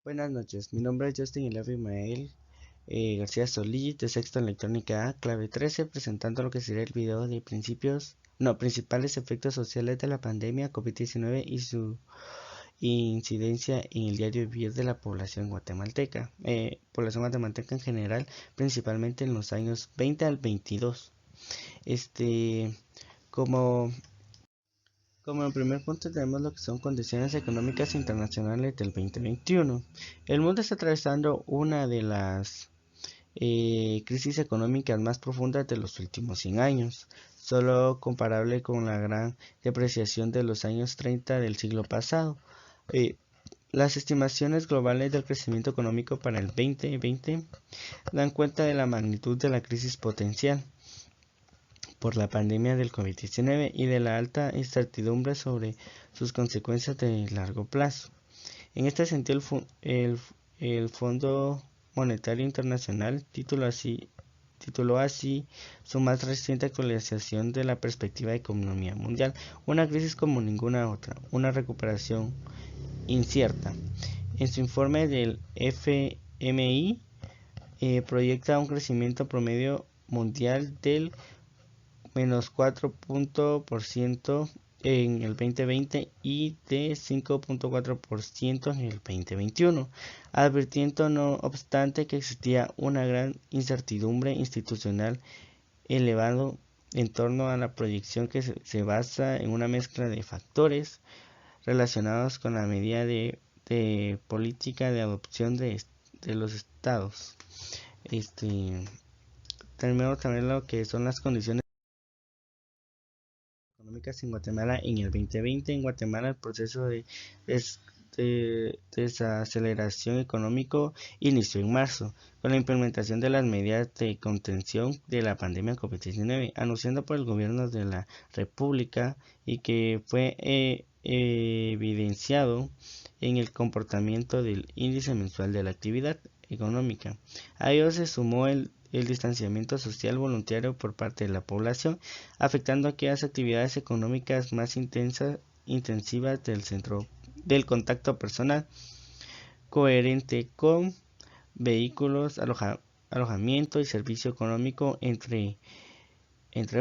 Buenas noches, mi nombre es Justin Elavi Mael García Solís de Sexto Electrónica A, clave 13, presentando lo que sería el video de principales efectos sociales de la pandemia COVID-19 y su incidencia en el diario vivir de la población guatemalteca en general, principalmente en los años 20 al 22. Este, como Como en primer punto tenemos lo que son condiciones económicas internacionales del 2021. El mundo está atravesando una de las crisis económicas más profundas de los últimos 100 años, solo comparable con la gran depreciación de los años 30 del siglo pasado. Eh, las estimaciones globales del crecimiento económico para el 2020 dan cuenta de la magnitud de la crisis potencial por la pandemia del COVID-19 y de la alta incertidumbre sobre sus consecuencias de largo plazo. En este sentido, el Fondo Monetario Internacional tituló así su más reciente actualización de la perspectiva de economía mundial: una crisis como ninguna otra, una recuperación incierta. En su informe del FMI proyecta un crecimiento promedio mundial del menos 4% en el 2020 y de 5.4% en el 2021, advirtiendo no obstante que existía una gran incertidumbre institucional elevado en torno a la proyección que se basa en una mezcla de factores relacionados con la medida de política de adopción de los estados. Tenemos también lo que son las condiciones económicas en Guatemala en el 2020. En Guatemala el proceso de desaceleración económico inició en marzo, con la implementación de las medidas de contención de la pandemia COVID-19, anunciando por el gobierno de la República y que fue evidenciado en el comportamiento del índice mensual de la actividad económica. A ello se sumó el distanciamiento social voluntario por parte de la población, afectando aquellas actividades económicas más intensivas del contacto personal, coherente con vehículos, alojamiento y servicio económico, entre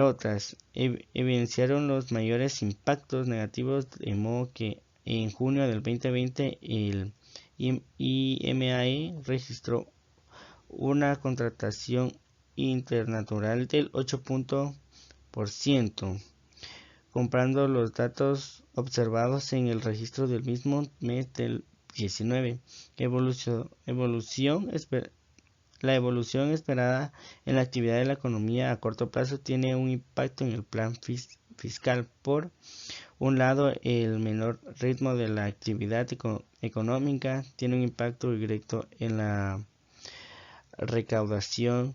otras. Evidenciaron los mayores impactos negativos, de modo que en junio del 2020 el IMAE registró una contratación internacional del 8%, comparando los datos observados en el registro del mismo mes del 19. La evolución esperada en la actividad de la economía a corto plazo tiene un impacto en el plan fiscal. Por un lado, el menor ritmo de la actividad económica tiene un impacto directo en la recaudación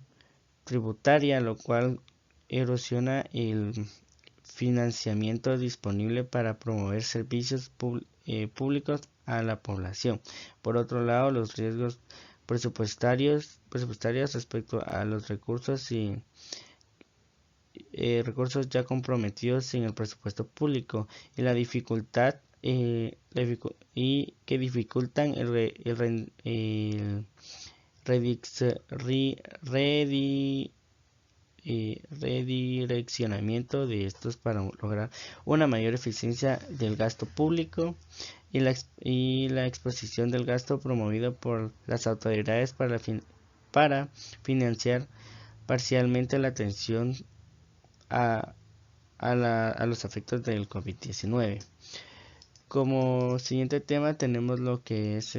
tributaria, lo cual erosiona el financiamiento disponible para promover servicios públicos a la población. Por otro lado, los riesgos presupuestarios respecto a los recursos ya comprometidos en el presupuesto público y la dificultad y que dificultan el redireccionamiento de estos para lograr una mayor eficiencia del gasto público y la exposición del gasto promovido por las autoridades para financiar parcialmente la atención a, a los efectos del COVID-19. Como siguiente tema tenemos lo que es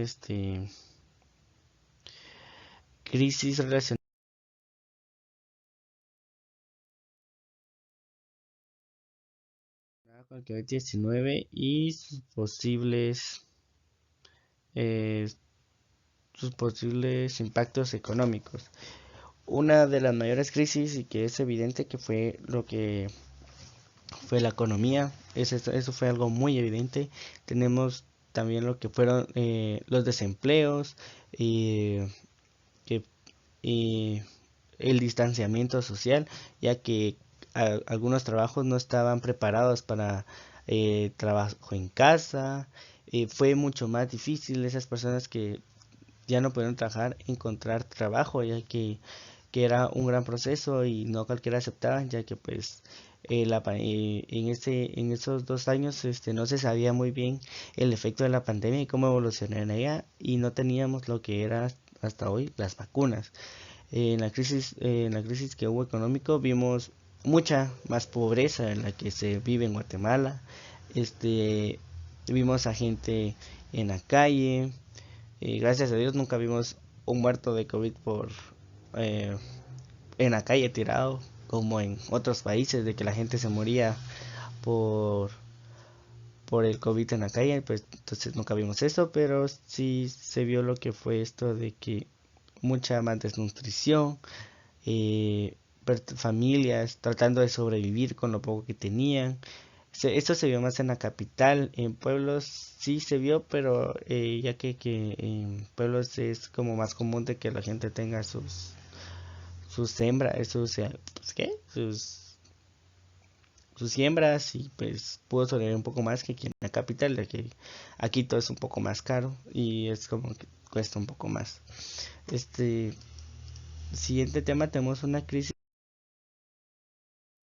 crisis relacionada con el COVID-19 y eh, sus posibles impactos económicos. Una de las mayores crisis y que es evidente que fue lo que fue la economía, eso fue algo muy evidente. Tenemos también lo que fueron los desempleos y, que, y el distanciamiento social, ya que algunos trabajos no estaban preparados para trabajo en casa. Fue mucho más difícil esas personas que ya no pudieron trabajar, encontrar trabajo, ya que era un gran proceso y no cualquiera aceptaba, ya que pues en esos 2 años no se sabía muy bien el efecto de la pandemia y cómo evolucionaría, y no teníamos lo que era hasta hoy las vacunas. En la crisis que hubo económico vimos mucha más pobreza en la que se vive en Guatemala. Este, Vimos a gente en la calle. Gracias a Dios nunca vimos un muerto de COVID eh, en la calle tirado, como en otros países, de que la gente se moría por, por el COVID en la calle. Pues entonces nunca vimos eso, pero sí se vio lo que fue esto de que mucha más desnutrición, eh, familias tratando de sobrevivir con lo poco que tenían. Esto se vio más en la capital. En pueblos sí se vio, pero ya que en pueblos es como más común de que la gente tenga sus siembras, pues, ¿qué? Sus siembras, y pues pudo sobrevivir un poco más que aquí en la capital, ya que aquí todo es un poco más caro y es como que cuesta un poco más. Este Siguiente tema, tenemos una crisis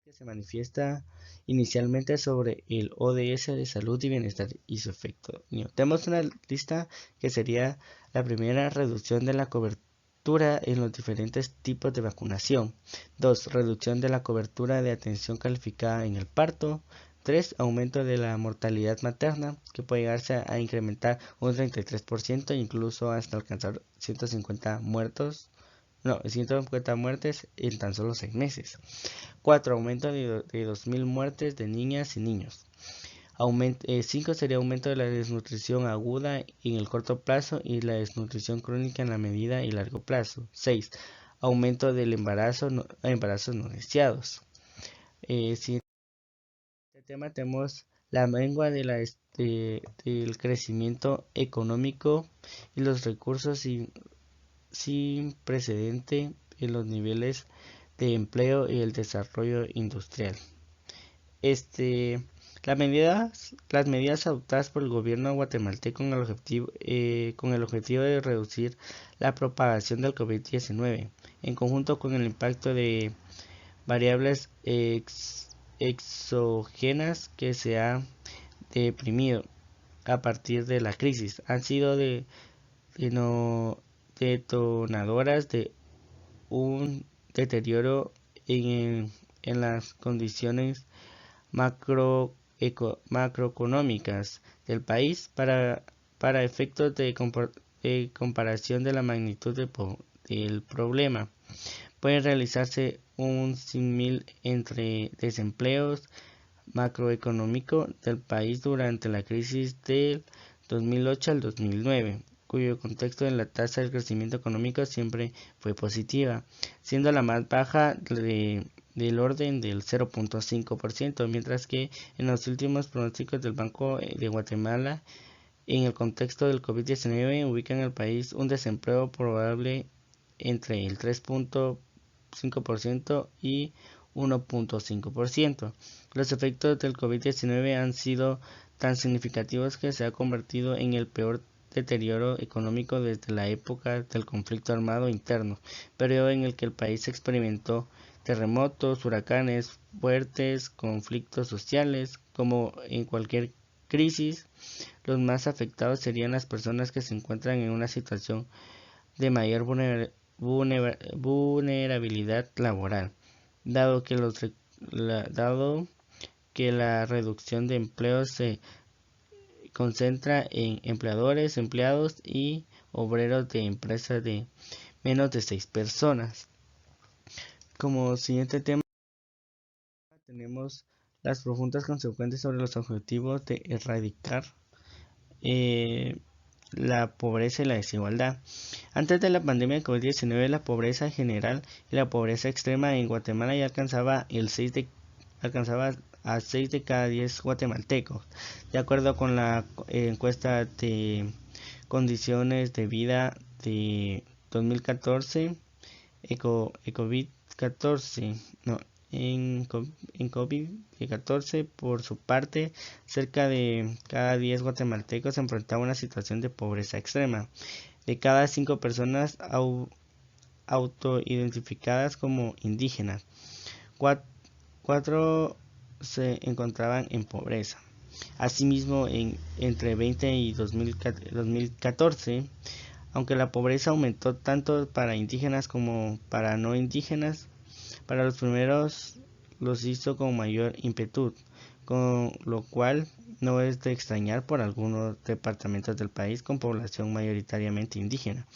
que se manifiesta inicialmente sobre el ODS de salud y bienestar y su efecto. Tenemos una lista que sería: la primera, reducción de la cobertura en los diferentes tipos de vacunación; 2, reducción de la cobertura de atención calificada en el parto; 3, aumento de la mortalidad materna, que puede llegarse a incrementar un 33%, incluso hasta alcanzar 150 muertos. No, 150 muertes en tan solo 6 meses. 4, aumento de 2.000 muertes de niñas y niños. 5 sería aumento de la desnutrición aguda en el corto plazo y la desnutrición crónica en la medida y largo plazo. 6, aumento del embarazos no deseados. Siguiente tema, tenemos la mengua del crecimiento económico y los recursos sin precedente en los niveles de empleo y el desarrollo industrial. Este, las medidas adoptadas por el gobierno guatemalteco con el objetivo de reducir la propagación del COVID-19, en conjunto con el impacto de variables exógenas que se han deprimido a partir de la crisis, han sido detonadoras de un deterioro en las condiciones macroeconómicas del país. Para efectos de comparación de la magnitud del problema, puede realizarse un símil entre desempleos macroeconómico del país durante la crisis del 2008 al 2009, cuyo contexto en la tasa de crecimiento económico siempre fue positiva, siendo la más baja del orden del 0.5%, mientras que en los últimos pronósticos del Banco de Guatemala, en el contexto del COVID-19, ubican al país un desempleo probable entre el 3.5% y 1.5%. Los efectos del COVID-19 han sido tan significativos que se ha convertido en el peor deterioro económico desde la época del conflicto armado interno, periodo en el que el país experimentó terremotos, huracanes, fuertes conflictos sociales. Como en cualquier crisis, los más afectados serían las personas que se encuentran en una situación de mayor vulnerabilidad laboral, dado que la reducción de empleos se concentra en empleadores, empleados y obreros de empresas de menos de 6 personas. Como siguiente tema, tenemos las profundas consecuencias sobre los objetivos de erradicar la pobreza y la desigualdad. Antes de la pandemia de COVID-19, la pobreza general y la pobreza extrema en Guatemala ya alcanzaba a 6 de cada 10 guatemaltecos, de acuerdo con la encuesta de condiciones de vida de 2014. COVID-14, no, en COVID-14, por su parte, cerca de cada 10 guatemaltecos se enfrentaba a una situación de pobreza extrema. de cada 5 personas autoidentificadas como indígenas, 4 se encontraban en pobreza. Asimismo, entre 20 y 2014, aunque la pobreza aumentó tanto para indígenas como para no indígenas, para los primeros los hizo con mayor ímpetu, con lo cual no es de extrañar por algunos departamentos del país con población mayoritariamente indígena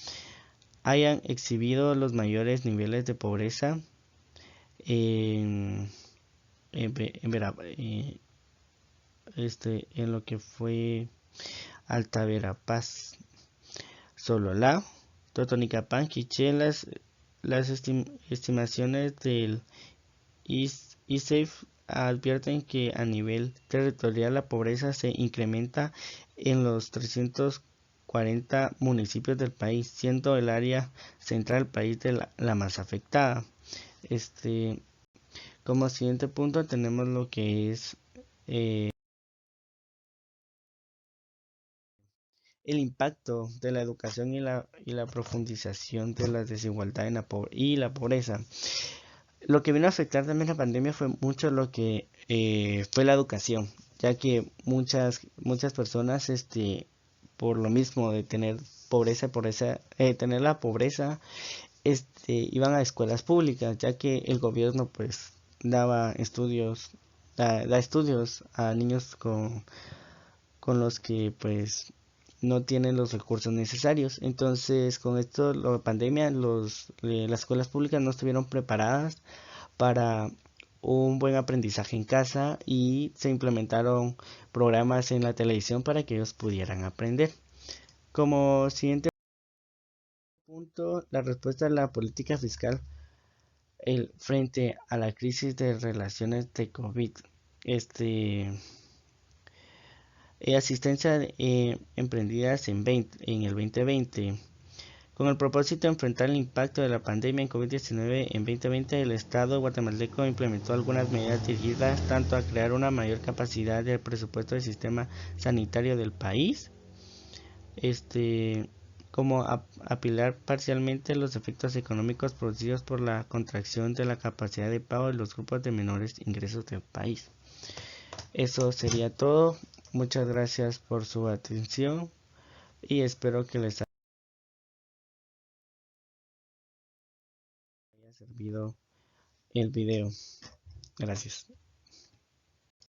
hayan exhibido los mayores niveles de pobreza en, en lo que fue Alta Verapaz, Sololá, Totonicapán, Quiché. Las estimaciones del ISEF advierten que a nivel territorial la pobreza se incrementa en los 340 municipios del país, siendo el área central del país la más afectada. Como siguiente punto tenemos lo que es el impacto de la educación y la profundización de la desigualdad y la pobreza. Lo que vino a afectar también la pandemia fue mucho lo que fue la educación, ya que muchas personas, por lo mismo de tener tener la pobreza, iban a escuelas públicas, ya que el gobierno pues daba estudios, da estudios a niños con los que pues no tienen los recursos necesarios. Entonces, con esto, la pandemia, las escuelas públicas no estuvieron preparadas para un buen aprendizaje en casa y se implementaron programas en la televisión para que ellos pudieran aprender. Como siguiente punto, la respuesta a la política fiscal frente a la crisis de relaciones de COVID. Asistencia emprendidas en el 2020. Con el propósito de enfrentar el impacto de la pandemia en COVID-19 en 2020, el Estado guatemalteco implementó algunas medidas dirigidas tanto a crear una mayor capacidad del presupuesto del sistema sanitario del país, como apilar parcialmente los efectos económicos producidos por la contracción de la capacidad de pago de los grupos de menores ingresos del país. Eso sería todo. Muchas gracias por su atención y espero que les haya servido el video. Gracias.